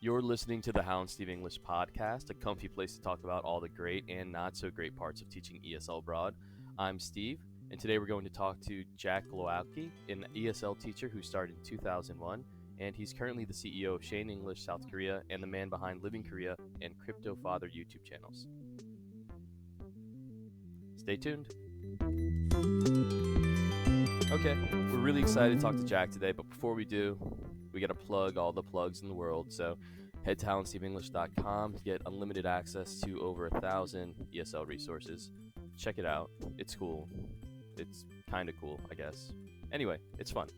You're listening to the Hal And Steve English podcast, a comfy place to talk about all the great and not so great parts of teaching ESL abroad. I'm Steve, and today we're going to talk to Jack Glowacki, an ESL teacher who started in 2001, and he's currently the CEO of Shane English South Korea and the man behind Living Korea and Crypto Father YouTube channels. Stay tuned. Okay, we're really excited to talk to Jack today, but before we do, we got to plug all the plugs in the world. So head to HalandSteveEnglish.com to get unlimited access to over 1,000 ESL resources. Check it out. It's cool. It's kind of cool, I guess. Anyway, it's fun.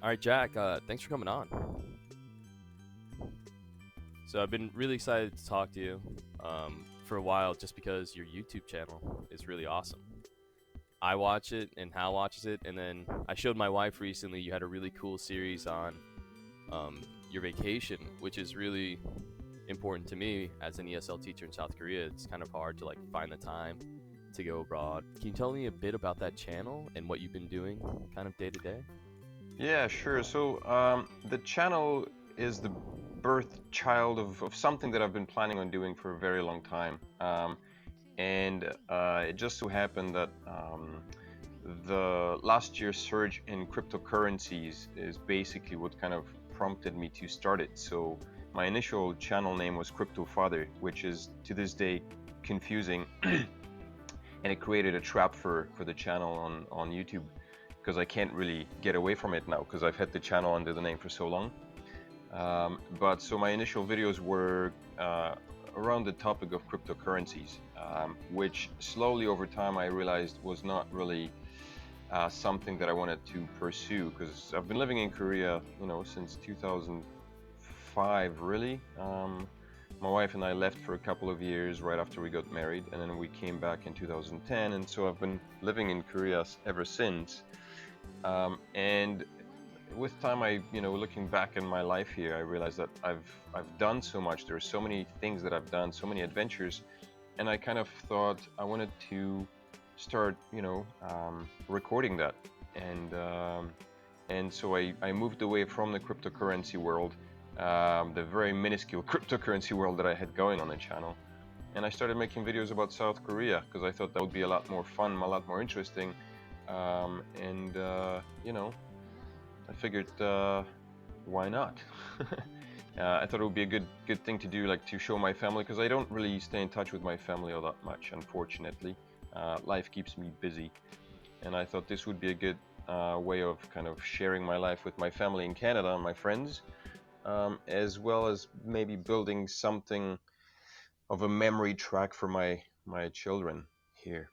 All right, Jack, thanks for coming on. So I've been really excited to talk to you for a while just because your YouTube channel is really awesome. I watch it and Hal watches it, and then I showed my wife recently you had a really cool series on your vacation, which is really important to me as an ESL teacher in South Korea. It's kind of hard to find the time to go abroad. Can you tell me a bit about that channel and what you've been doing kind of day to day? Yeah, sure. So the channel is the birth child of something that I've been planning on doing for a very long time. And it just so happened that the last year's surge in cryptocurrencies is basically what kind of prompted me to start it. So my initial channel name was Crypto Father, which is to this day confusing, and it created a trap for the channel on YouTube, because I can't really get away from it now because I've had the channel under the name for so long. But so my initial videos were around the topic of cryptocurrencies, which slowly over time I realized was not really something that I wanted to pursue, because I've been living in Korea, since 2005 really. My wife and I left for a couple of years right after we got married, and then we came back in 2010, and so I've been living in Korea ever since. And with time, looking back in my life here, I realized that I've done so much. There are so many things that I've done, so many adventures, and I kind of thought I wanted to start, recording that. And so I moved away from the cryptocurrency world, the very minuscule cryptocurrency world that I had going on the channel, and I started making videos about South Korea because I thought that would be a lot more fun, a lot more interesting, I figured, why not? I thought it would be a good thing to do, to show my family, because I don't really stay in touch with my family all that much, unfortunately. Life keeps me busy, and I thought this would be a good way of kind of sharing my life with my family in Canada and my friends, as well as maybe building something of a memory track for my children here.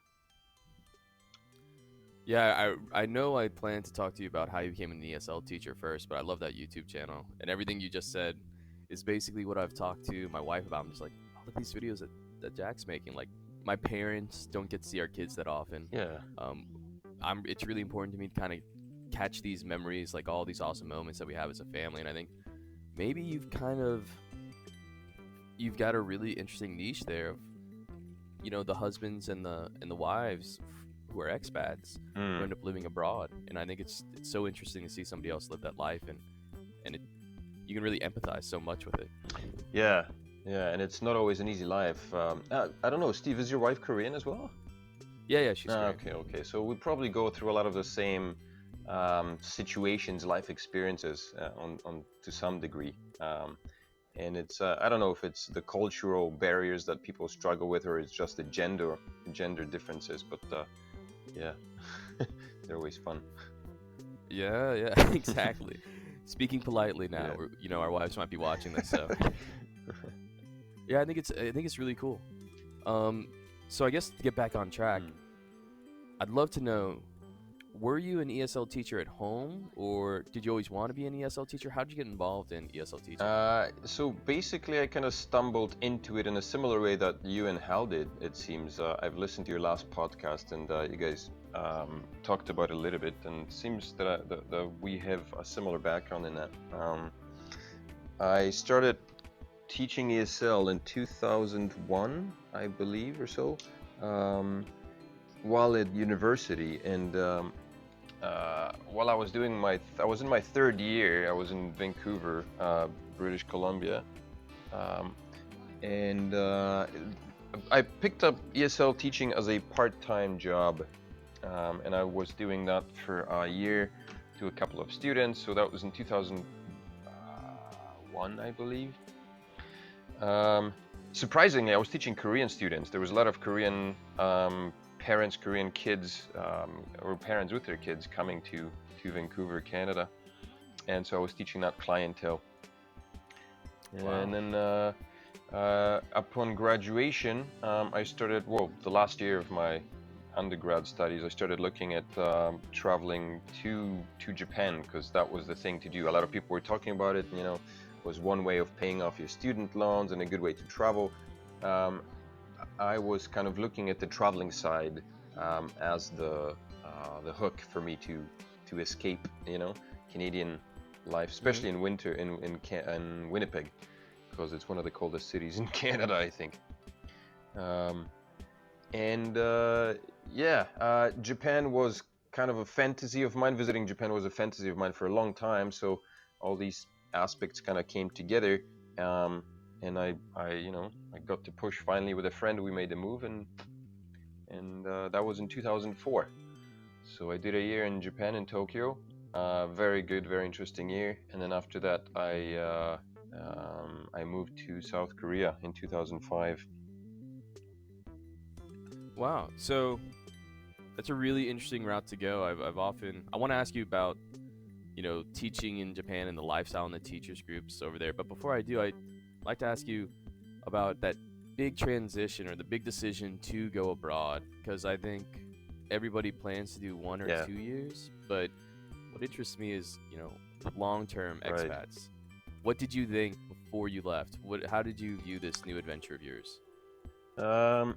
Yeah, I know I planned to talk to you about how you became an ESL teacher first, but I love that YouTube channel. And everything you just said is basically what I've talked to my wife about. I'm just like, look at these videos that Jack's making. My parents don't get to see our kids that often. Yeah. It's really important to me to kind of catch these memories, all these awesome moments that we have as a family. And I think maybe you've got a really interesting niche there of, the husbands and the wives who are expats who end up living abroad, and I think it's so interesting to see somebody else live that life, and you can really empathize so much with it. Yeah, and it's not always an easy life. I don't know, Steve, is your wife Korean as well? Yeah, she's Korean. Okay. So we probably go through a lot of the same situations, life experiences on to some degree. And it's I don't know if it's the cultural barriers that people struggle with, or it's just the gender differences, but yeah, they're always fun. Yeah, exactly. Speaking politely now, Yeah. Our wives might be watching this, so yeah, I think it's really cool. So I guess to get back on track, I'd love to know, were you an ESL teacher at home, or did you always want to be an ESL teacher? How did you get involved in ESL teaching? So basically, I kind of stumbled into it in a similar way that you and Hal did, it seems. I've listened to your last podcast, and you guys talked about it a little bit, and it seems that we have a similar background in that. I started teaching ESL in 2001, I believe, or so, while at university, and while I was doing I was in my third year. I was in Vancouver, British Columbia, um, and I picked up ESL teaching as a part-time job, and I was doing that for a year to a couple of students. So that was in 2001, I believe. Surprisingly, I was teaching Korean students. There was a lot of Korean parents, Korean kids, or parents with their kids coming to Vancouver, Canada, and so I was teaching that clientele. Wow. And then upon graduation, I started, well, the last year of my undergrad studies, I started looking at traveling to Japan, because that was the thing to do. A lot of people were talking about it, you know, was one way of paying off your student loans and a good way to travel. I was kind of looking at the traveling side as the hook for me to escape, you know, Canadian life, especially in winter in Winnipeg, because it's one of the coldest cities in Canada, I think. Japan was kind of a fantasy of mine. Visiting Japan was a fantasy of mine for a long time. So all these aspects kind of came together, and I got to push finally with a friend. We made the move, and that was in 2004. So I did a year in Japan, in Tokyo. Very good, very interesting year. And then after that, I moved to South Korea in 2005. Wow. So that's a really interesting route to go. I want to ask you about, teaching in Japan and the lifestyle and the teachers groups over there. But before I do, I'd like to ask you about that big transition or the big decision to go abroad, because I think everybody plans to do 1 or Yeah. 2 years, but what interests me is, the long-term Right. expats. What did you think before you left? How did you view this new adventure of yours? Well,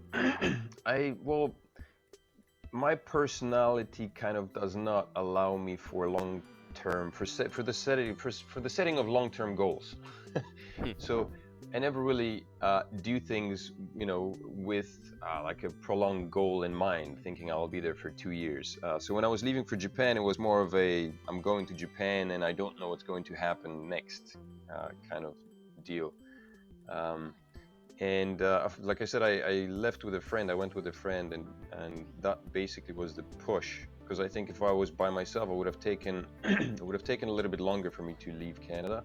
my personality kind of does not allow me for long term for the setting of long term goals. So I never really do things, with like a prolonged goal in mind, thinking I'll be there for 2 years. So when I was leaving for Japan, it was more of I'm going to Japan and I don't know what's going to happen next kind of deal. And like I said, I left with a friend. I went with a friend, and that basically was the push. Because I think if I was by myself, I would have taken it would have taken a little bit longer for me to leave Canada.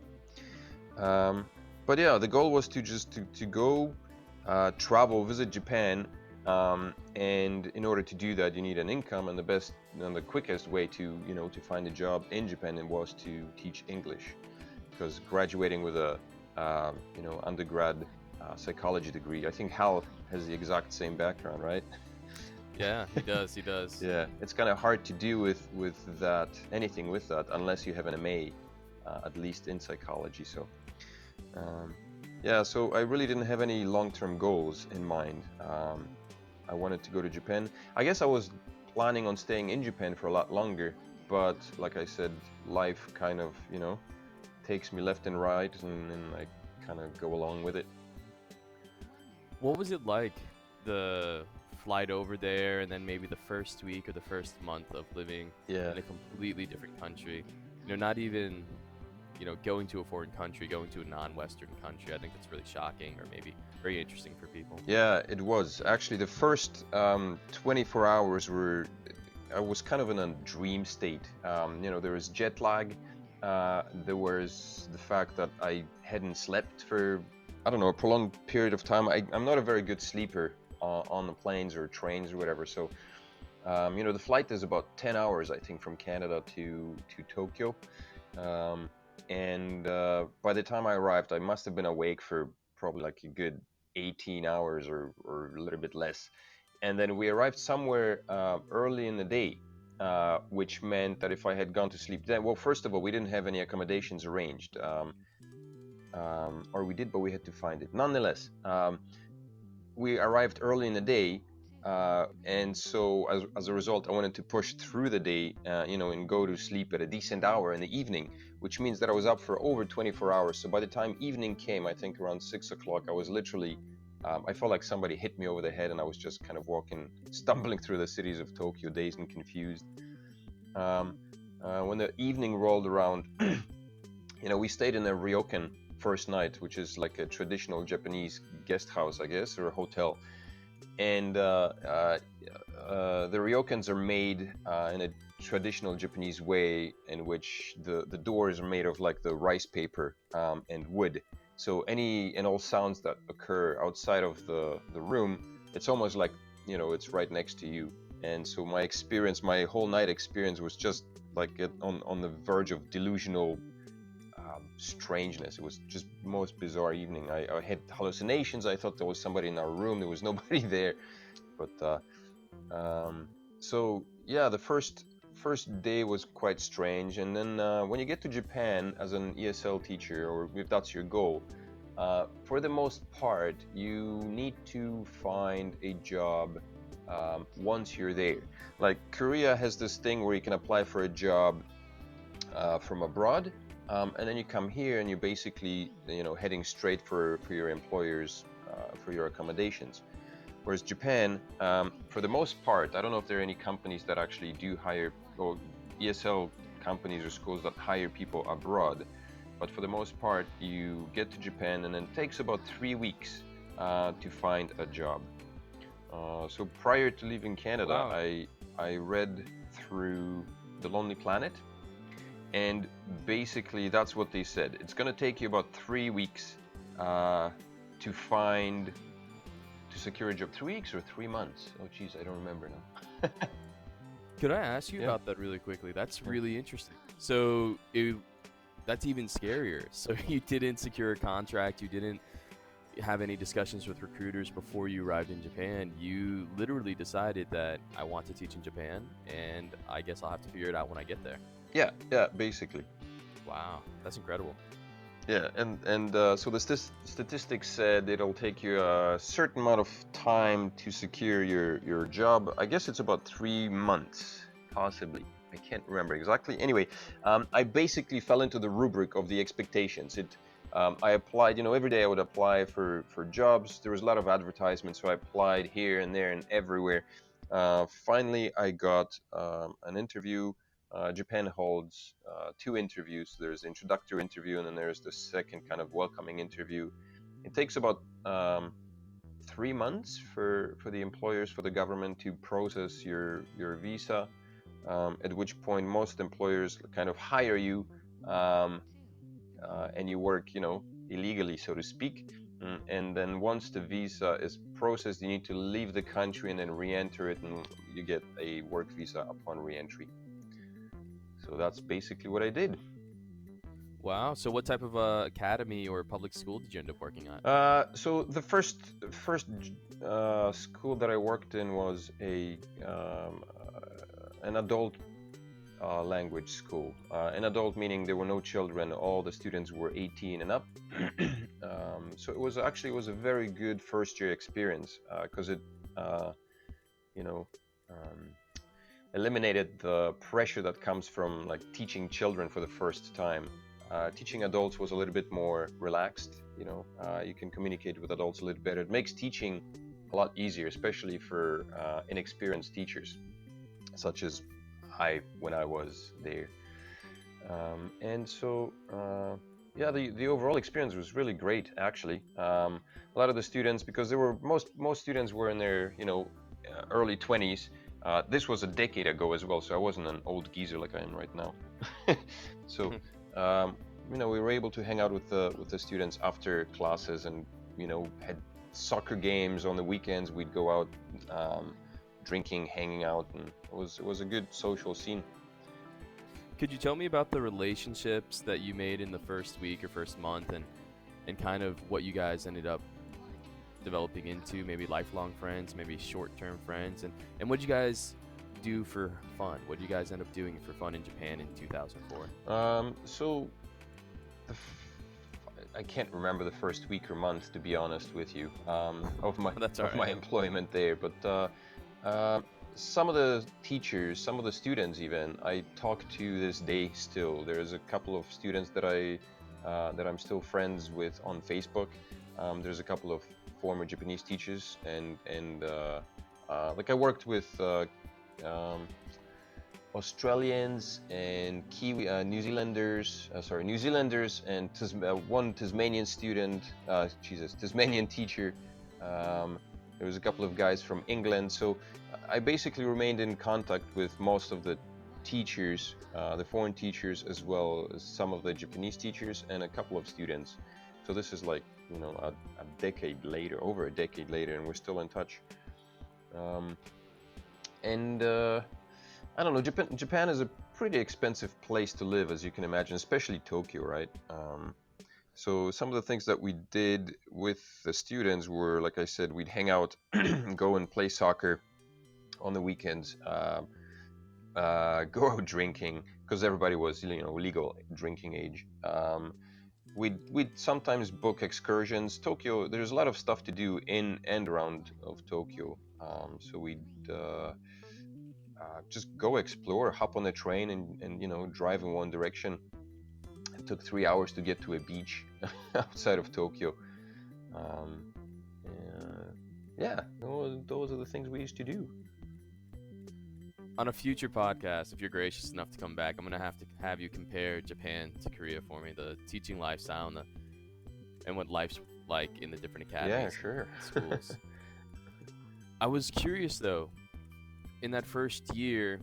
But yeah, the goal was to go travel, visit Japan, and in order to do that, you need an income, and the best and the quickest way to find a job in Japan was to teach English, because graduating with a undergrad psychology degree. I think Hal has the exact same background, right? Yeah, he does. He does. Yeah, it's kind of hard to do with anything with that, unless you have an MA, at least in psychology. So, so I really didn't have any long-term goals in mind. I wanted to go to Japan. I guess I was planning on staying in Japan for a lot longer, but like I said, life kind of, takes me left and right, and I kind of go along with it. What was it like, the flight over there, and then maybe the first week or the first month of living Yeah. in a completely different country? Not even, going to a foreign country, going to a non-Western country. I think that's really shocking, or maybe very interesting for people. Yeah, it was. Actually, the first 24 hours I was kind of in a dream state. There was jet lag. There was the fact that I hadn't slept for, I don't know, a prolonged period of time. I'm not a very good sleeper on the planes or trains or whatever. So, the flight is about 10 hours, I think, from Canada to Tokyo. And by the time I arrived, I must have been awake for probably like a good 18 hours or a little bit less. And then we arrived somewhere early in the day, which meant that if I had gone to sleep then, well, first of all, we didn't have any accommodations arranged. Or we did, but we had to find it. Nonetheless, we arrived early in the day, and so as a result, I wanted to push through the day, and go to sleep at a decent hour in the evening, which means that I was up for over 24 hours. So by the time evening came, I think around 6 o'clock, I was literally, I felt like somebody hit me over the head, and I was just kind of stumbling through the cities of Tokyo, dazed and confused. When the evening rolled around, we stayed in a ryokan first night, which is like a traditional Japanese guest house, I guess, or a hotel. And the ryokans are made in a traditional Japanese way, in which the doors are made of like the rice paper and wood. So any and all sounds that occur outside of the room, it's almost like, it's right next to you. And so my whole night experience was just like on the verge of delusional strangeness. It was just the most bizarre evening. I had hallucinations. I thought there was somebody in our room. There was nobody there. But so yeah, the first day was quite strange. And then when you get to Japan as an ESL teacher, or if that's your goal, for the most part, you need to find a job once you're there. Like Korea has this thing where you can apply for a job from abroad, and then you come here and you're basically, heading straight for your employers for your accommodations. Whereas Japan, for the most part, I don't know if there are any companies that actually do hire, or ESL companies or schools that hire people abroad. But for the most part, you get to Japan and then it takes about 3 weeks to find a job. So prior to leaving Canada, Wow. I read through The Lonely Planet, and basically that's what they said. It's going to take you about 3 weeks to secure a job. 3 weeks or 3 months? Oh geez, I don't remember now. Could I ask you Yeah. about that really quickly? That's really interesting. So that's even scarier. So you didn't secure a contract. You didn't have any discussions with recruiters before you arrived in Japan. You literally decided that I want to teach in Japan, and I guess I'll have to figure it out when I get there. Yeah, basically. Wow, that's incredible. Yeah, and so the statistics said it'll take you a certain amount of time to secure your job. I guess it's about 3 months, possibly. I can't remember exactly. Anyway, I basically fell into the rubric of the expectations. I applied, every day I would apply for jobs. There was a lot of advertisements, so I applied here and there and everywhere. Finally, I got an interview. Japan holds 2 interviews. There's the introductory interview, and then there's the second kind of welcoming interview. It takes about 3 months for the employers, for the government to process your visa. At which point most employers kind of hire you, and you work, illegally, so to speak. And then once the visa is processed, you need to leave the country and then re-enter it, and you get a work visa upon re-entry. So that's basically what I did. Wow. So what type of academy or public school did you end up working at? So the first school that I worked in was an adult language school. An adult meaning there were no children. All the students were 18 and up. So it was a very good first year experience because it, you know, eliminated the pressure that comes from like teaching children for the first time. Teaching adults was a little bit more relaxed. You can communicate with adults a little better. It makes teaching a lot easier, especially for inexperienced teachers, such as when I was there. And so, yeah, the overall experience was really great, actually. A lot of the students, because there were most students were in their early 20s. This was a decade ago as well, so I wasn't an old geezer like I am right now. So, we were able to hang out with the students after classes, and had soccer games on the weekends. We'd go out drinking, hanging out, and it was a good social scene. Could you tell me about the relationships that you made in the first week or first month, and kind of what you guys ended up developing into, maybe lifelong friends, maybe short-term friends, and what did you guys do for fun? What did you guys end up doing for fun in Japan in 2004? So I can't remember the first week or month, to be honest with you, of my That's of my alright. employment there. But some of the teachers, some of the students, even I talk to this day still. There's a couple of students that I'm still friends with on Facebook. There's a couple of former Japanese teachers, and like I worked with Australians and Kiwi, New Zealanders, New Zealanders and one Tasmanian student, Tasmanian teacher. There was a couple of guys from England. So I basically remained in contact with most of the teachers, the foreign teachers, as well as some of the Japanese teachers and a couple of students. So this is like, you know, a decade later, over a decade later, and we're still in touch. I don't know, Japan is a pretty expensive place to live, as you can imagine, especially Tokyo, right? So some of the things that we did with the students were, like I said, we'd hang out, go and play soccer on the weekends, go out drinking, because everybody was, you know, legal drinking age. We'd sometimes book excursions. Tokyo, there's a lot of stuff to do in and around of Tokyo. So we'd just go explore, hop on a train and you know, drive in one direction. It took 3 hours to get to a beach outside of Tokyo. Yeah, those are the things we used to do. On a future podcast, if you're gracious enough to come back, I'm gonna have to have you compare Japan to Korea for me, the teaching lifestyle and what life's like in the different academies. Yeah, sure. Schools. I was curious though, in that first year,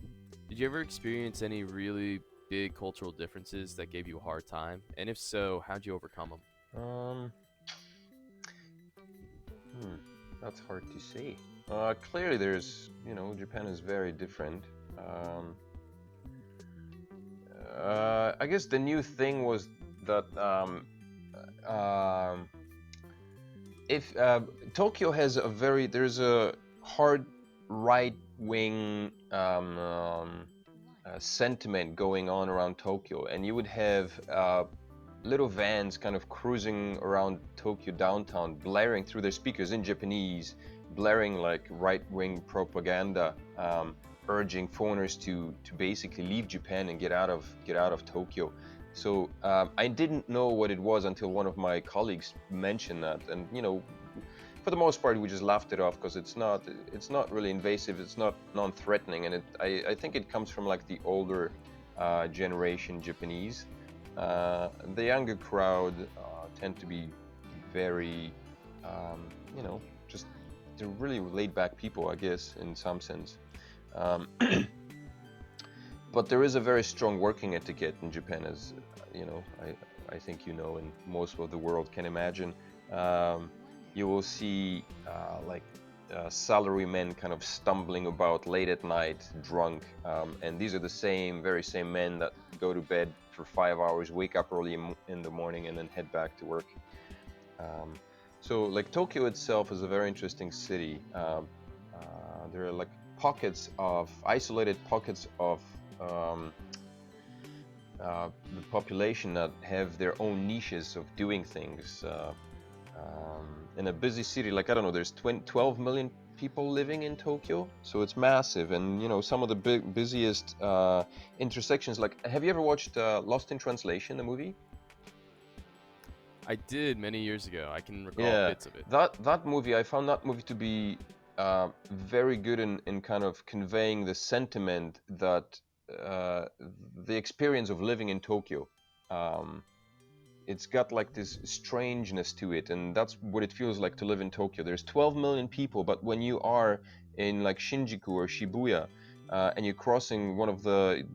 did you ever experience any really big cultural differences that gave you a hard time? And if so, how'd you overcome them? That's hard to say. Clearly there's, you know, Japan is very different. I guess the new thing was that if Tokyo has there's a hard right-wing sentiment going on around Tokyo, and you would have little vans kind of cruising around Tokyo downtown, blaring through their speakers in Japanese, blaring like right-wing propaganda, urging foreigners to basically leave Japan and get out of Tokyo. So I didn't know what it was until one of my colleagues mentioned that, and you know, for the most part we just laughed it off because it's not really invasive, it's not non-threatening, and I think it comes from like the older generation Japanese. The younger crowd tend to be very, you know, just they're really laid-back people, I guess, in some sense. But there is a very strong working etiquette in Japan, as you know, I think you know, and most of the world can imagine. You will see salarymen kind of stumbling about late at night, drunk, and these are the very same men that go to bed for 5 hours, wake up early in the morning, and then head back to work. So like Tokyo itself is a very interesting city. There are like isolated pockets of the population that have their own niches of doing things. In a busy city, like, I don't know, there's 12 million people living in Tokyo, so it's massive. And you know, some of the busiest intersections, like, have you ever watched Lost in Translation, the movie? I did many years ago. I can recall bits of it. That movie, I found that movie to be very good in kind of conveying the sentiment that the experience of living in Tokyo. It's got like this strangeness to it, and that's what it feels like to live in Tokyo. There's 12 million people, but when you are in like Shinjuku or Shibuya, and you're crossing one of the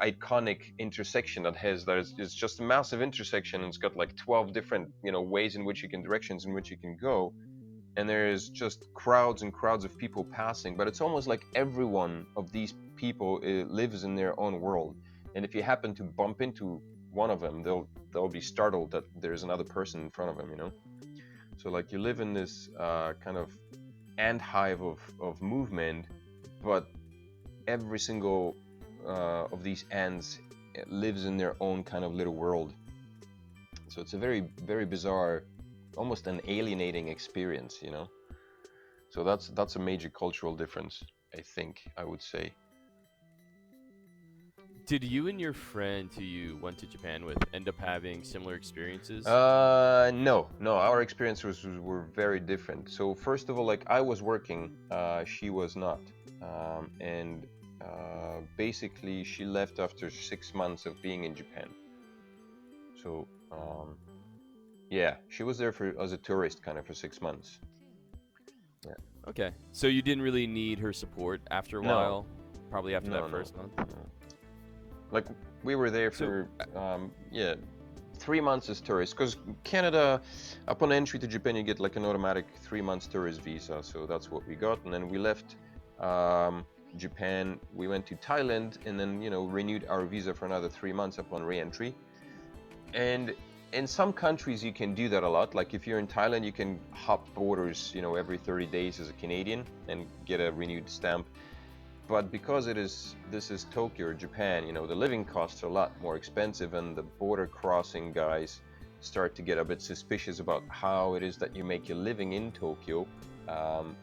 iconic intersection it's just a massive intersection, and it's got like 12 different, you know, directions in which you can go, and there's just crowds and crowds of people passing, but it's almost like every one of these people lives in their own world, and if you happen to bump into one of them, they'll be startled that there's another person in front of them, you know. So like you live in this kind of ant hive of movement, but every single of these ants lives in their own kind of little world. So it's a very, very bizarre, almost an alienating experience, you know. So that's a major cultural difference, I would say. Did you and your friend who you went to Japan with end up having similar experiences? No, our experiences were very different. So first of all, like, I was working, she was not, and basically she left after 6 months of being in Japan. So yeah, she was there for as a tourist kind of for 6 months. Yeah. Okay. So you didn't really need her support after a No, while, probably after no, that no, first month. no. Like we were there So for yeah, 3 months as tourists. Because Canada, upon entry to Japan, you get like an automatic 3 months tourist visa. So that's what we got, and then we left Japan. We went to Thailand, and then renewed our visa for another 3 months upon re-entry. And in some countries you can do that a lot. Like if you're in Thailand, you can hop borders, every 30 days as a Canadian and get a renewed stamp. But because this is Tokyo or Japan, the living costs are a lot more expensive, and the border crossing guys start to get a bit suspicious about how it is that you make your living in Tokyo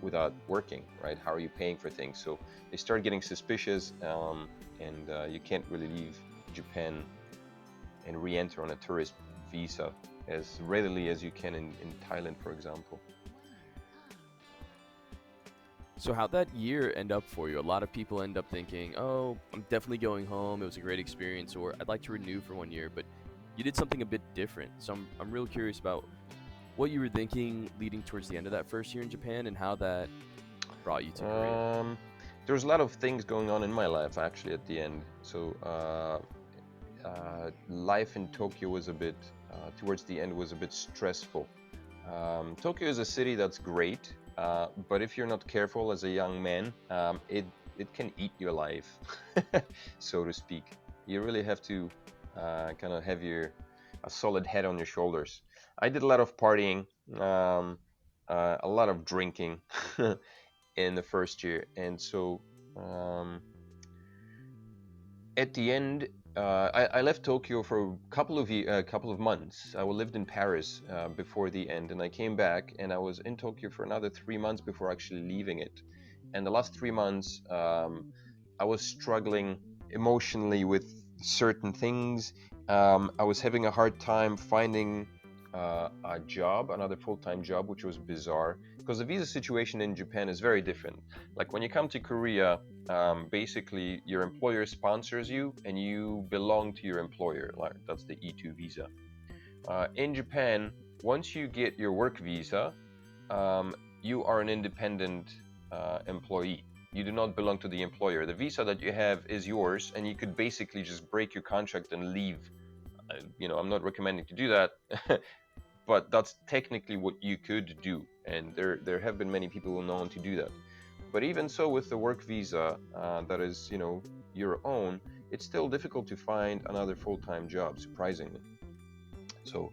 without working, right? How are you paying for things? So they start getting suspicious, and you can't really leave Japan and re-enter on a tourist visa as readily as you can in Thailand, for example. So how'd that year end up for you? A lot of people end up thinking, "Oh, I'm definitely going home. It was a great experience," or "I'd like to renew for 1 year." But you did something a bit different. So I'm real curious about what you were thinking leading towards the end of that first year in Japan and how that brought you to Korea. There's a lot of things going on in my life actually at the end. So life in Tokyo was a bit towards the end was a bit stressful. Tokyo is a city that's great, but if you're not careful as a young man, it can eat your life, so to speak. You really have to kind of have a solid head on your shoulders. I did a lot of partying, a lot of drinking in the first year, and so um, at the end, I left Tokyo for a couple of months. I lived in Paris before the end, and I came back, and I was in Tokyo for another 3 months before actually leaving it. And the last 3 months, I was struggling emotionally with certain things. I was having a hard time finding a job, another full-time job, which was bizarre because the visa situation in Japan is very different. Like when you come to Korea, basically your employer sponsors you and you belong to your employer. Like that's the E2 visa. In Japan, once you get your work visa, you are an independent employee. You do not belong to the employer. The visa that you have is yours, and you could basically just break your contract and leave. I'm not recommending to do that, but that's technically what you could do, and there have been many people who know known to do that. But even so, with the work visa that is your own, it's still difficult to find another full-time job, surprisingly. So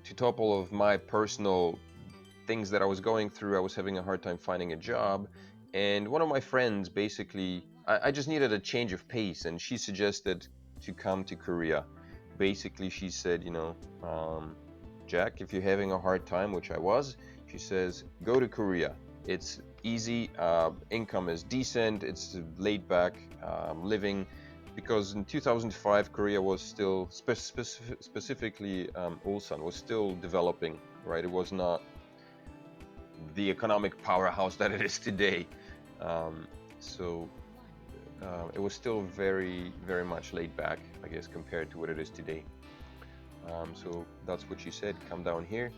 to top all of my personal things that I was going through, I was having a hard time finding a job. And one of my friends basically, I just needed a change of pace, and she suggested to come to Korea. Basically, she said, Jack, if you're having a hard time, which I was, she says, go to Korea. It's easy, income is decent, it's laid back living. Because in 2005, Korea was still, specifically Ulsan, was still developing, right? It was not the economic powerhouse that it is today. So it was still very, very much laid back, I guess, compared to what it is today. So that's what she said, come down here,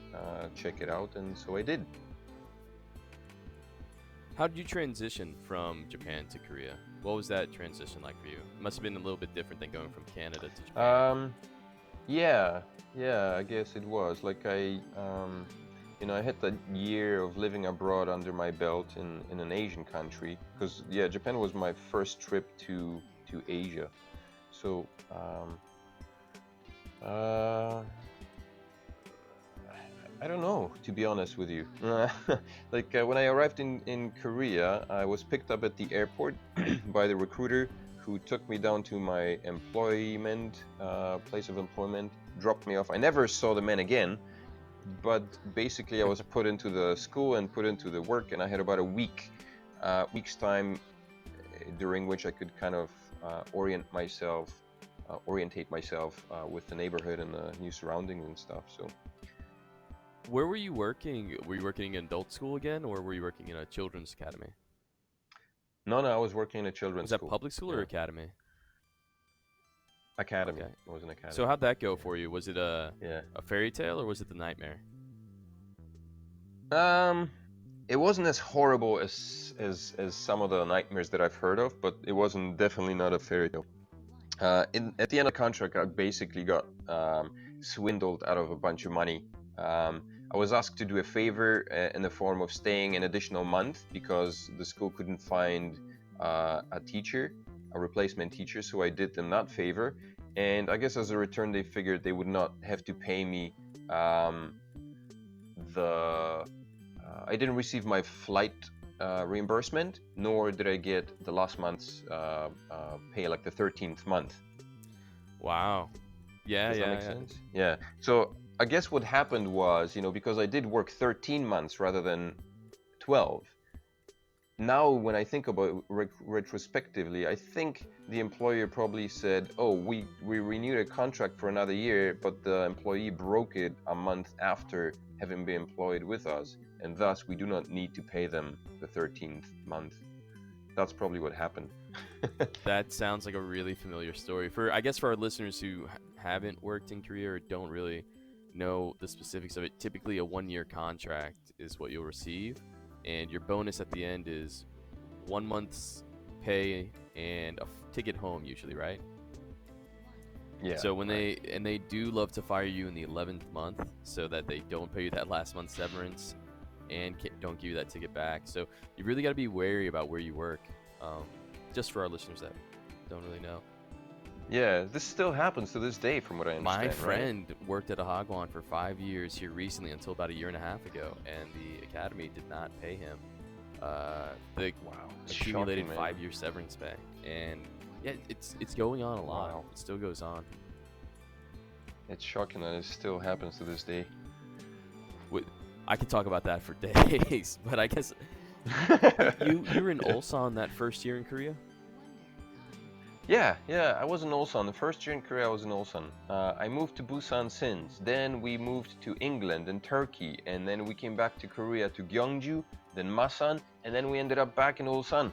check it out, and so I did. How did you transition from Japan to Korea? What was that transition like for you? It must have been a little bit different than going from Canada to Japan. Yeah, I guess it was. Like I had that year of living abroad under my belt in an Asian country, because yeah, Japan was my first trip to Asia. So uh, I don't know, to be honest with you. Like when I arrived in Korea, I was picked up at the airport by the recruiter who took me down to my employment place of employment, dropped me off. I never saw the man again, but basically I was put into the school and put into the work, and I had about a week's time during which I could kind of orientate myself with the neighborhood and the new surroundings and stuff. So Where were you working? Were you working in adult school again, or were you working in a children's academy? No, no, I was working in a children's Was that school. public school or Yeah. academy? Academy. Okay. It was an academy. So how'd that go Yeah. for you? Was it a Yeah. fairy tale or was it the nightmare? Um, it wasn't as horrible as some of the nightmares that I've heard of, but it wasn't definitely not a fairy tale. At the end of the contract, I basically got swindled out of a bunch of money. I was asked to do a favor in the form of staying an additional month because the school couldn't find a teacher, a replacement teacher, so I did them that favor. And I guess as a return, they figured they would not have to pay me the. I didn't receive my flight reimbursement, nor did I get the last month's pay, like the 13th month. Wow. Yeah, Does that yeah, make yeah. sense? Yeah. So I guess what happened was, because I did work 13 months rather than 12. Now, when I think about it retrospectively, I think the employer probably said, "Oh, we renewed a contract for another year, but the employee broke it a month after having been employed with us, and thus we do not need to pay them the 13th month." That's probably what happened. That sounds like a really familiar story. I guess for our listeners who haven't worked in Korea or don't really know the specifics of it, typically a 1-year contract is what you'll receive, and your bonus at the end is 1 month's pay and a ticket home usually, right? Yeah. So when right. they do love to fire you in the 11th month so that they don't pay you that last month's severance and don't give you that ticket back. So you really got to be wary about where you work. Just for our listeners that don't really know. Yeah, this still happens to this day, from what I understand. My right? friend worked at a hagwon for 5 years here recently until about a year and a half ago, and the academy did not pay him the Wow, accumulated shocking, man. 5-year severance pay. And yeah, it's going on a lot. Wow. It still goes on. It's shocking that it still happens to this day. I could talk about that for days, but I guess you were in Ulsan that first year in Korea? Yeah, I was in Ulsan. The first year in Korea, I was in Ulsan. I moved to Busan since. Then we moved to England and Turkey, and then we came back to Korea to Gyeongju, then Masan, and then we ended up back in Ulsan.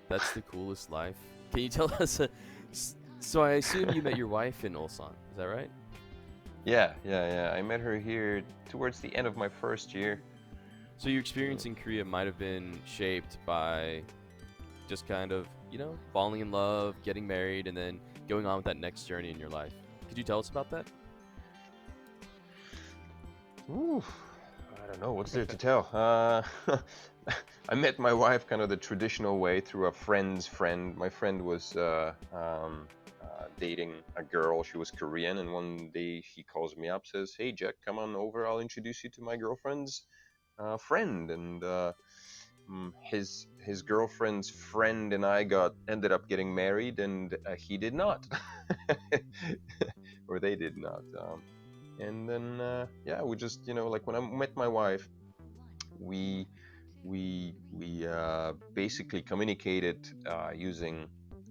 That's the coolest life. Can you tell us? So I assume you met your wife in Ulsan. Is that right? Yeah. I met her here towards the end of my first year. So your experience in Korea might have been shaped by just kind of, falling in love, getting married, and then going on with that next journey in your life. Could you tell us about that? Ooh, I don't know. What's there to tell? I met my wife kind of the traditional way, through a friend's friend. My friend was dating a girl. She was Korean, and one day he calls me up, says, "Hey, Jack, come on over. I'll introduce you to my girlfriend's friend." And his girlfriend's friend and I ended up getting married, and he did not, or they did not. And then we just, like, when I met my wife, we basically communicated using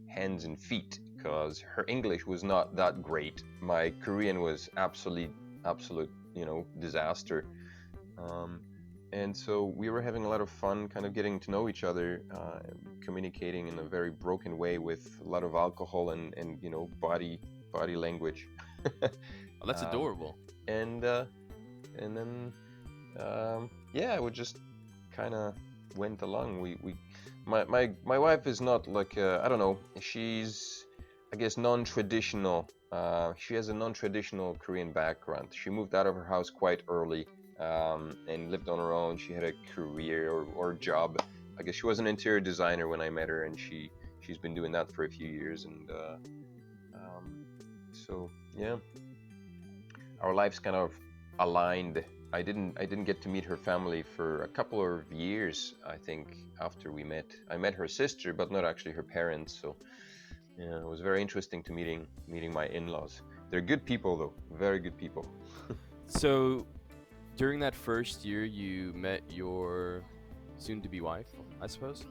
hands and feet, because her English was not that great. My Korean was absolute, disaster. And so we were having a lot of fun kind of getting to know each other, communicating in a very broken way with a lot of alcohol and body language. Oh, that's adorable. And then we just kind of went along. My wife is not like, I don't know, she's, I guess, non-traditional. She has a non-traditional Korean background. She moved out of her house quite early, and lived on her own. She had a career or job. I guess she was an interior designer when I met her, and she's been doing that for a few years. And so yeah, our lives kind of aligned. I didn't get to meet her family for a couple of years, I think, after we met. I met her sister, but not actually her parents. So yeah, it was very interesting to meeting my in-laws. They're good people, though, very good people. So during that first year, you met your soon-to-be wife, I suppose?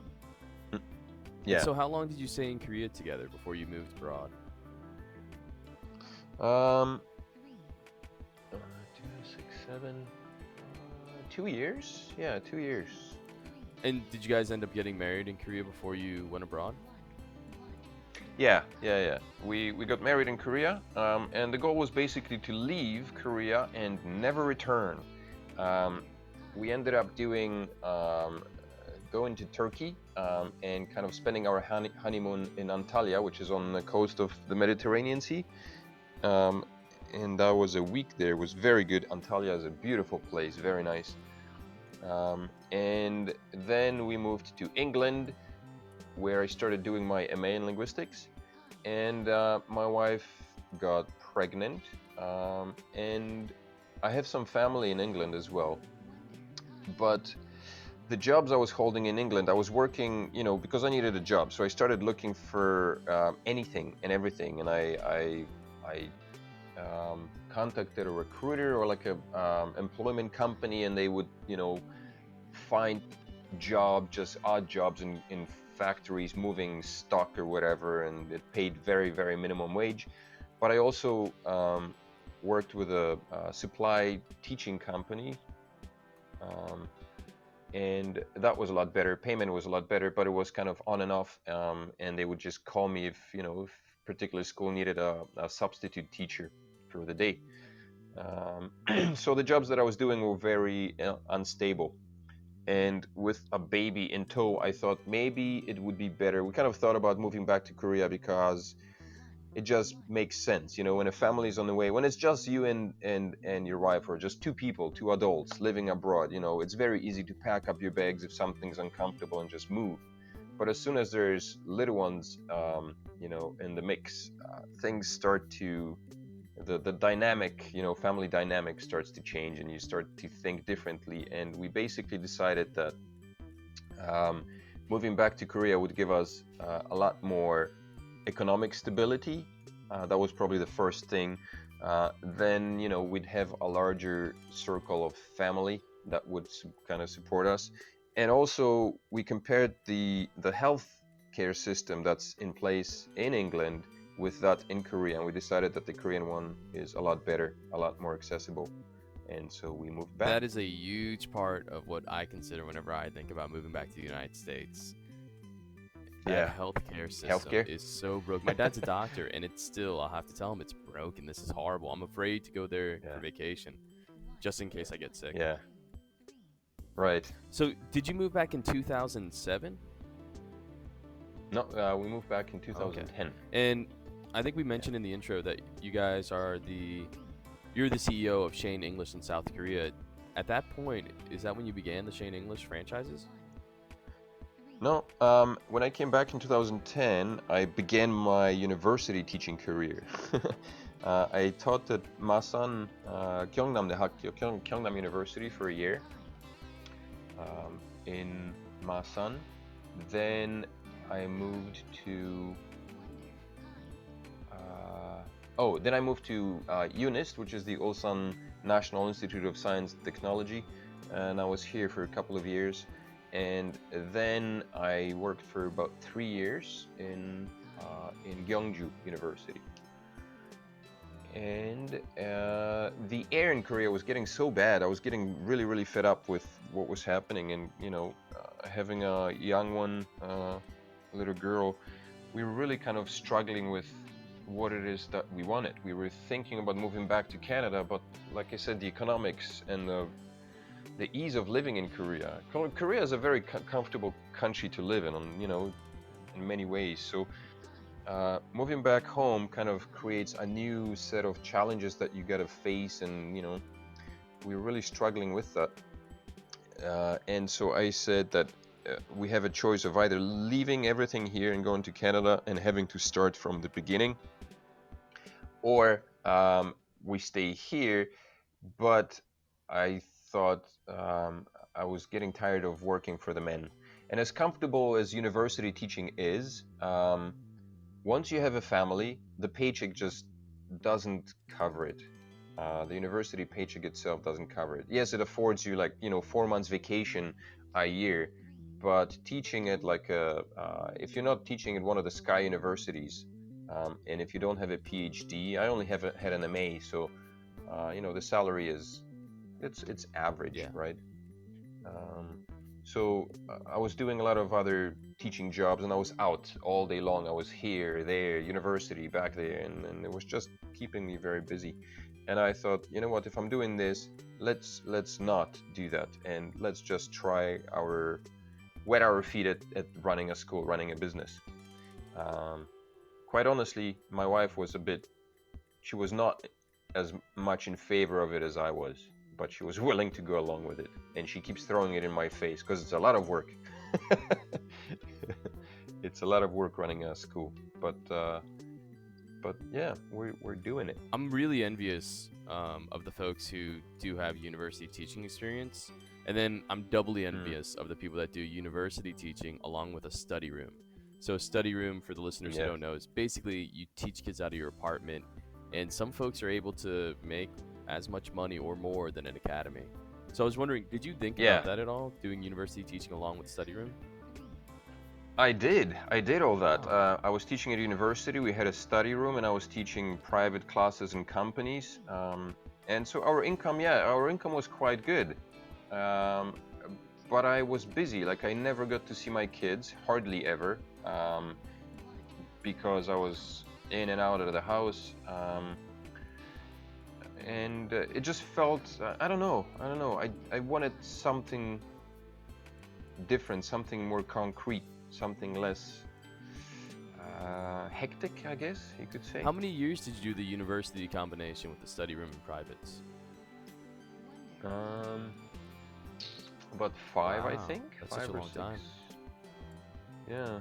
Yeah. And so how long did you stay in Korea together before you moved abroad? 2, 6, 7, 2 years. Yeah, 2 years. And did you guys end up getting married in Korea before you went abroad? Yeah. We got married in Korea, and the goal was basically to leave Korea and never return. Um, we ended up going to Turkey, and kind of spending our honeymoon in Antalya, which is on the coast of the Mediterranean Sea. Um, and that was a week there. It was very good. Antalya is a beautiful place, very nice. And then we moved to England, where I started doing my MA in linguistics. And my wife got pregnant, and I have some family in England as well. But the jobs I was holding in England, I was working, because I needed a job. So I started looking for anything and everything, and I contacted a recruiter or like a employment company, and they would, find just odd jobs in factories moving stock or whatever, and it paid very, very minimum wage. But I also worked with a supply teaching company, um, and that was a lot better. Payment was a lot better, but it was kind of on and off, and they would just call me if particular school needed a substitute teacher for the day. So the jobs that I was doing were very unstable. And with a baby in tow, I thought maybe it would be better. We kind of thought about moving back to Korea because it just makes sense, when a family is on the way, when it's just you and your wife, or just two people, two adults living abroad, it's very easy to pack up your bags if something's uncomfortable and just move. But as soon as there's little ones, in the mix, things start to the dynamic, family dynamic starts to change, and you start to think differently. And we basically decided that um, moving back to Korea would give us a lot more economic stability. That was probably the first thing. Then, we'd have a larger circle of family that would kind of support us. And also, we compared the health care system that's in place in England with that in Korea, and we decided that the Korean one is a lot better, a lot more accessible. And so we moved back. That is a huge part of what I consider whenever I think about moving back to the United States. That Yeah, healthcare system healthcare. is so broke. My dad's a doctor, and it's still, I'll have to tell him it's broken. This is horrible. I'm afraid to go there Yeah, for vacation, just in case I get sick. yeah, right. So, did you move back in 2007? No, we moved back in Okay. 2010. And I think we mentioned in the intro that you guys you're the CEO of Shane English in South Korea. At that point, is that when you began the Shane English franchises? No, when I came back in 2010, I began my university teaching career. I taught at Masan Gyeongnam-대학교, Gyeongnam University for a year in Masan. Then I moved to then I moved to UNIST, which is the Ulsan National Institute of Science and Technology, and I was here for a couple of years. And then I worked for about 3 years in Gyeongju University. And the air in Korea was getting so bad. I was getting really, really fed up with what was happening, and having a young one, little girl, we were really kind of struggling with what it is that we wanted. We were thinking about moving back to Canada, but like I said, the economics and the ease of living in Korea. Korea is a very comfortable country to live in, in many ways. So moving back home kind of creates a new set of challenges that you gotta face, and we're really struggling with that. And so I said that we have a choice of either leaving everything here and going to Canada and having to start from the beginning, or we stay here. But I thought I was getting tired of working for the men. And as comfortable as university teaching is, once you have a family, the paycheck just doesn't cover it. The university paycheck itself doesn't cover it. Yes, it affords you 4 months vacation a year, but teaching at if you're not teaching at one of the Sky universities, and if you don't have a PhD, I only had an MA, so the salary is it's average, Yeah. right? Um, So I was doing a lot of other teaching jobs, and I was out all day long. I was here, there, university, back there, and it was just keeping me very busy. And I thought, you know what, if I'm doing this, let's not do that, and let's just try our wet our feet at running a school, running a business. Um, Quite honestly, my wife was she was not as much in favor of it as I was, but she was willing to go along with it. And she keeps throwing it in my face because it's a lot of work. It's a lot of work running a school, but yeah, we're doing it. I'm really envious of the folks who do have university teaching experience, and then I'm doubly envious of the people that do university teaching along with a study room. So a study room, for the listeners who Yeah. don't know, is basically you teach kids out of your apartment, and some folks are able to make as much money or more than an academy. So I was wondering, did you think Yeah. about that at all, doing university teaching along with study room? I did all that. Oh. I was teaching at university. We had a study room, and I was teaching private classes in companies. And so our income was quite good. Um, but I was busy. Like I never got to see my kids, hardly ever, because I was in and out of the house. And it just felt, I don't know. I wanted something different, something more concrete, something less hectic, I guess you could say. How many years did you do the university combination with the study room and privates? Um, about 5, I Wow, think. that's 5 such a or long 6. time. Yeah.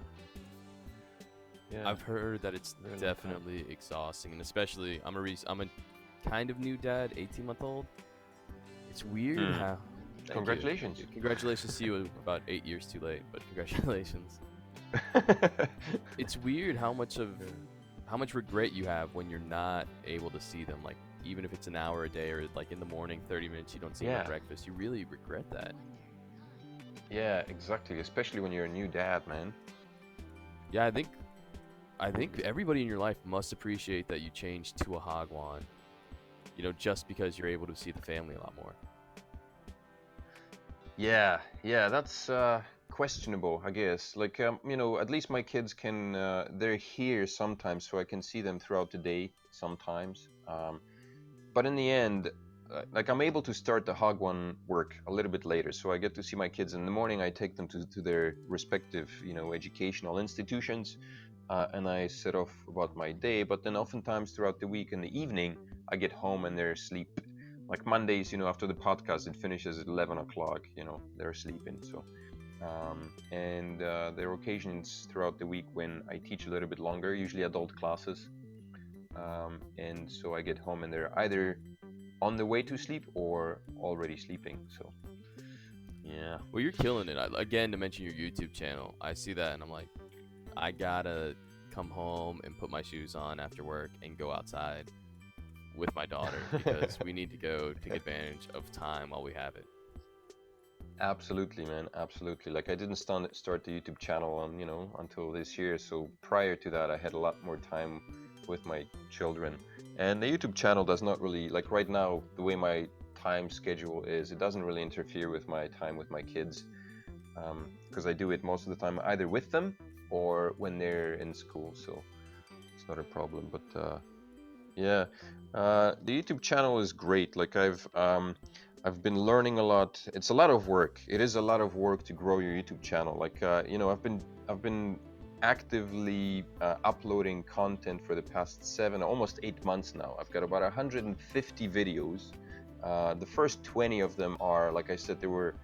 Yeah. I've heard that it's Very long time. definitely exhausting, and especially I'm a kind of new dad, 18-month-old. It's weird Hmm. how. Thank you, Congratulations. thank you. Congratulations to you. About 8 years too late, but congratulations. It's weird how much regret you have when you're not able to see them. Like even if it's an hour a day or like in the morning, 30 minutes you don't see them Yeah. at breakfast. You really regret that. Yeah, exactly. Especially when you're a new dad, man. Yeah, I think everybody in your life must appreciate that you changed to a Hagwon. You know, just because you're able to see the family a lot more. Yeah, that's questionable, I guess. Like, at least my kids can, they're here sometimes, so I can see them throughout the day sometimes. But in the end, like, I'm able to start the Hagwon work a little bit later, so I get to see my kids in the morning. I take them to their respective, educational institutions, and I set off about my day. But then oftentimes throughout the week in the evening, I get home and they're asleep. Like Mondays, after the podcast, it finishes at 11 o'clock, they're sleeping. So, and there are occasions throughout the week when I teach a little bit longer, usually adult classes. And so I get home and they're either on the way to sleep or already sleeping. So, yeah. Well, you're killing it. Again, to mention your YouTube channel, I see that and I'm like, I gotta come home and put my shoes on after work and go outside with my daughter because we need to go take advantage of time while we have it. Absolutely, man. Absolutely. Like I didn't start the YouTube channel until this year. So prior to that, I had a lot more time with my children. And the YouTube channel does not really, like right now, the way my time schedule is, it doesn't really interfere with my time with my kids. Because I do it most of the time either with them or when they're in school. So it's not a problem. But yeah, the YouTube channel is great. Like I've been learning a lot. It's a lot of work. It is a lot of work to grow your YouTube channel. Like I've been actively uploading content for the past almost 8 months now. I've got about 150 videos. The first 20 of them are, like I said, they were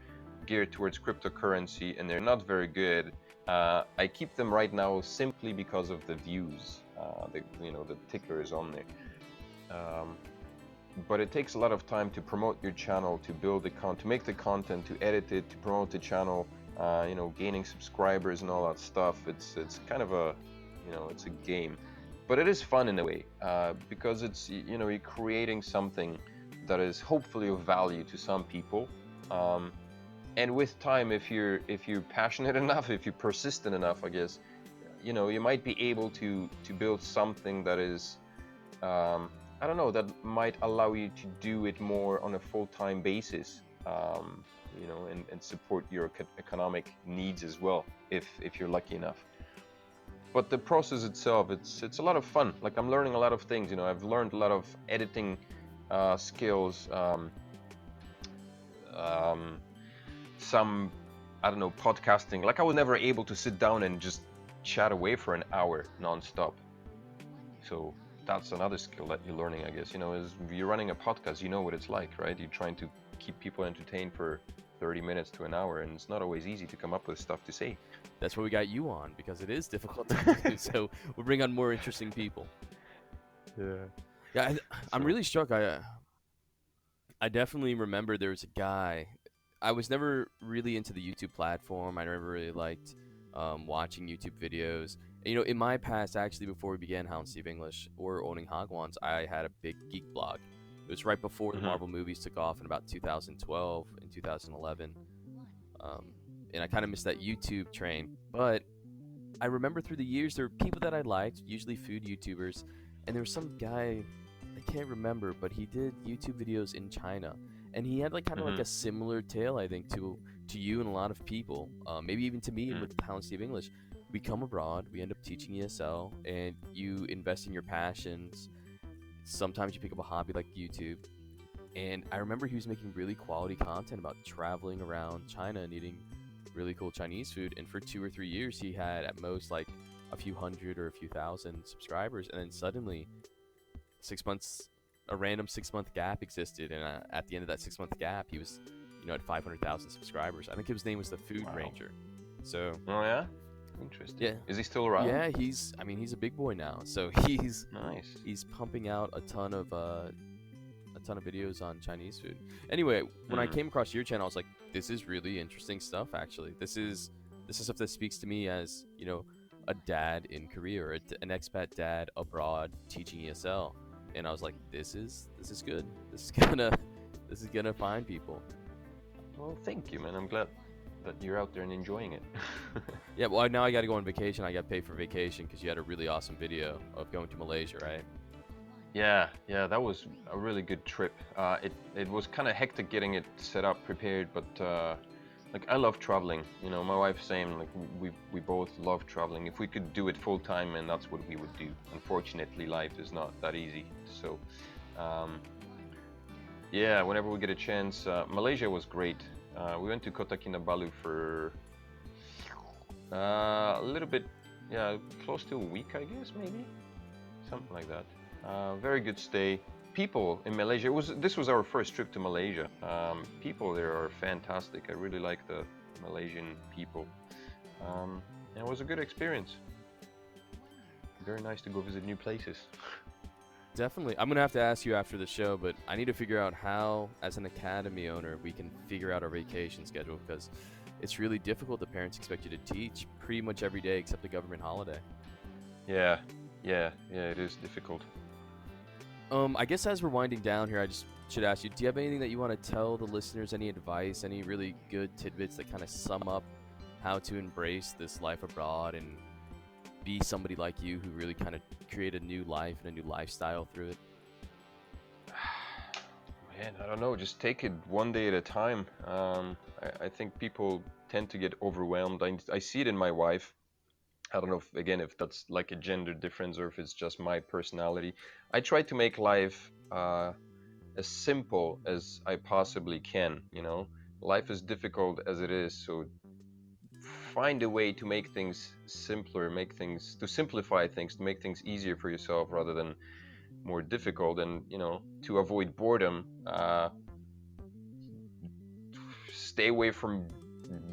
geared towards cryptocurrency, and they're not very good. I keep them right now simply because of the views. The ticker is on there. But it takes a lot of time to promote your channel, to build the to make the content, to edit it, to promote the channel, gaining subscribers and all that stuff. It's kind of it's a game, but it is fun in a way, because it's, you're creating something that is hopefully of value to some people. And with time, if you're passionate enough, if you're persistent enough, I guess, you might be able to build something that is, I don't know, that might allow you to do it more on a full-time basis. you know, and support your economic needs as well, if you're lucky enough. But the process itself, it's a lot of fun. Like, I'm learning a lot of things. You know, I've learned a lot of editing skills, um, some, I don't know, podcasting. Like, I was never able to sit down and just chat away for an hour nonstop. So that's another skill that you're learning, I guess. You know, is you're running a podcast, you know what it's like, right? You're trying to keep people entertained for 30 minutes to an hour, and it's not always easy to come up with stuff to say. That's why we got you on, because it is difficult to do. So we'll bring on more interesting people. Yeah. Yeah, I'm So- really struck. I definitely remember there was a guy. I was never really into the YouTube platform. I never really liked watching YouTube videos. And, you know, in my past, actually, before we began Hal and Steve English or owning Hagwons, I had a big geek blog. It was right before the Mhm. Marvel movies took off in about 2012 and 2011. And I kind of missed that YouTube train. But I remember through the years, there were people that I liked, usually food YouTubers. And there was some guy, I can't remember, but he did YouTube videos in China. And he had like kind of like Mhm. a similar tale, I think, to you and a lot of people, maybe even to me Mm. with Hal and Steve English. We come abroad, we end up teaching ESL, and you invest in your passions. Sometimes you pick up a hobby like YouTube. And I remember he was making really quality content about traveling around China and eating really cool Chinese food. And for 2 or 3 years, he had at most like a few hundred or a few thousand subscribers. And then suddenly, 6 months, a random 6 month gap existed. And at the end of that 6 month gap, he was, you know, at 500,000 subscribers. I think his name was the Food Wow. Ranger. So Oh yeah, interesting. yeah, Is he still around? yeah, he's a big boy now. So he's Nice. pumping out a ton of videos on Chinese food. Anyway, when I came across your channel, I was like, this is really interesting stuff. Actually, this is stuff that speaks to me as, you know, a dad in Korea or an expat dad abroad teaching ESL. And I was like, this is good. This is gonna find people. Well, thank you, man. I'm glad that you're out there and enjoying it. Yeah, well, now I got to go on vacation. I got paid for vacation because you had a really awesome video of going to Malaysia, right? Yeah, that was a really good trip. It was kind of hectic getting it set up, prepared, but like, I love traveling. You know, my wife's saying, like, we both love traveling. If we could do it full time, and that's what we would do. Unfortunately, life is not that easy. So, yeah, whenever we get a chance, Malaysia was great. We went to Kota Kinabalu for a little bit, yeah, close to a week, I guess, maybe, something like that. Very good stay. People in Malaysia, this was our first trip to Malaysia. People there are fantastic. I really like the Malaysian people. And it was a good experience. Very nice to go visit new places. Definitely. I'm going to have to ask you after the show, but I need to figure out how, as an academy owner, we can figure out our vacation schedule, because it's really difficult. The parents expect you to teach pretty much every day except the government holiday. Yeah, it is difficult. I guess as we're winding down here, I just should ask you, do you have anything that you want to tell the listeners, any advice, any really good tidbits that kind of sum up how to embrace this life abroad and be somebody like you who really kind of create a new life and a new lifestyle through it? Man, I don't know. Just take it one day at a time. I think people tend to get overwhelmed. I see it in my wife. I don't know if that's like a gender difference or if it's just my personality. I try to make life as simple as I possibly can. You know, life is difficult as it is, so find a way to make things simpler, to simplify things, to make things easier for yourself rather than more difficult. And, you know, to avoid boredom, stay away from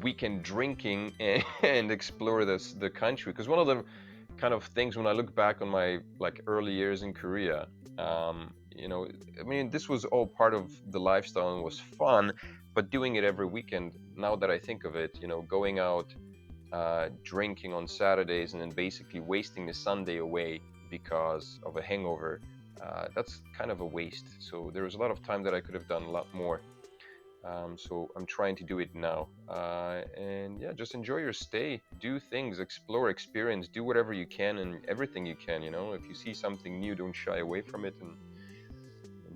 weekend drinking and explore the country. Because one of the kind of things, when I look back on my like early years in Korea, you know, I mean, this was all part of the lifestyle and was fun, but doing it every weekend, now that I think of it, you know, going out, drinking on Saturdays and then basically wasting the Sunday away because of a hangover, that's kind of a waste. So there was a lot of time that I could have done a lot more. So I'm trying to do it now. And yeah, just enjoy your stay, do things, explore, experience, do whatever you can and everything you can, you know. If you see something new, don't shy away from it and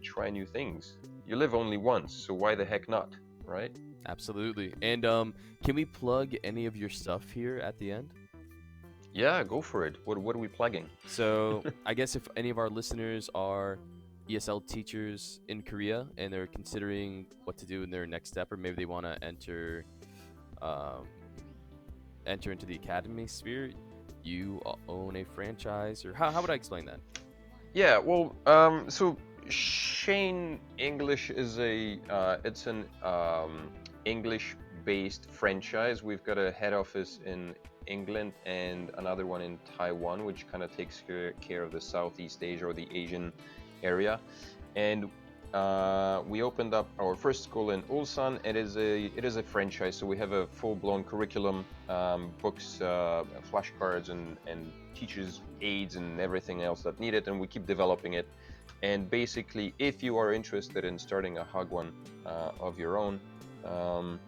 try new things. You live only once, so why the heck not? right? Absolutely. And can we plug any of your stuff here at the end? Yeah, go for it. What are we plugging? So I guess if any of our listeners are ESL teachers in Korea and they're considering what to do in their next step, or maybe they want to um, enter into the academy sphere, you own a franchise, or how would I explain that? Yeah, well, so Shane English is it's an English-based franchise. We've got a head office in England and another one in Taiwan, which kind of takes care of the Southeast Asia or the Asian area. And we opened up our first school in Ulsan. It is a franchise, so we have a full-blown curriculum, books, flashcards, and teachers' aids and everything else that needed, and we keep developing it. And basically, if you are interested in starting a Hagwon of your own, um,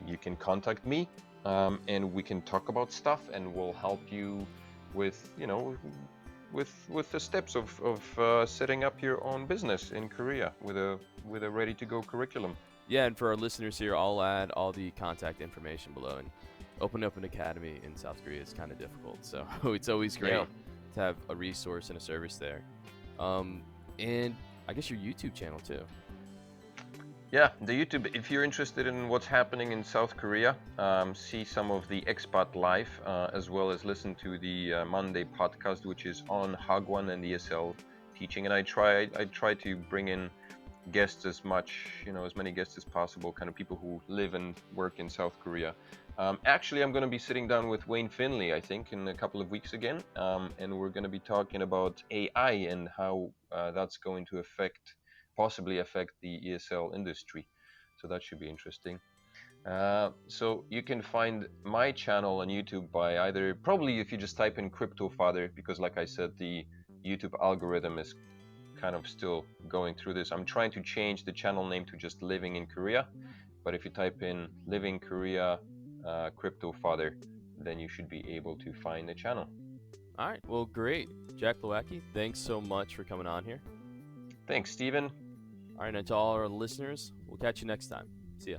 you can contact me, and we can talk about stuff, and we'll help you with, with the steps of setting up your own business in Korea with a ready-to-go curriculum. Yeah, and for our listeners here, I'll add all the contact information below. And opening up an academy in South Korea is kind of difficult, so it's always great Yeah. to have a resource and a service there. And I guess your YouTube channel too. Yeah, the YouTube, if you're interested in what's happening in South Korea, see some of the Expat life, as well as listen to the Monday podcast, which is on Hagwon and ESL teaching. And I try to bring in guests as many guests as possible, kind of people who live and work in South Korea. Actually, I'm going to be sitting down with Wayne Finley, I think, in a couple of weeks again, and we're going to be talking about AI and how that's going to possibly affect the ESL industry. So that should be interesting. So you can find my channel on YouTube by probably if you just type in Crypto Father, because like I said, the YouTube algorithm is kind of still going through this. I'm trying to change the channel name to just Living in Korea, but if you type in Living Korea Crypto Father, then you should be able to find the channel. All right, well, great. Jack Glowacki, thanks so much for coming on here. Thanks, Steven. All right, and to all our listeners, we'll catch you next time. See ya.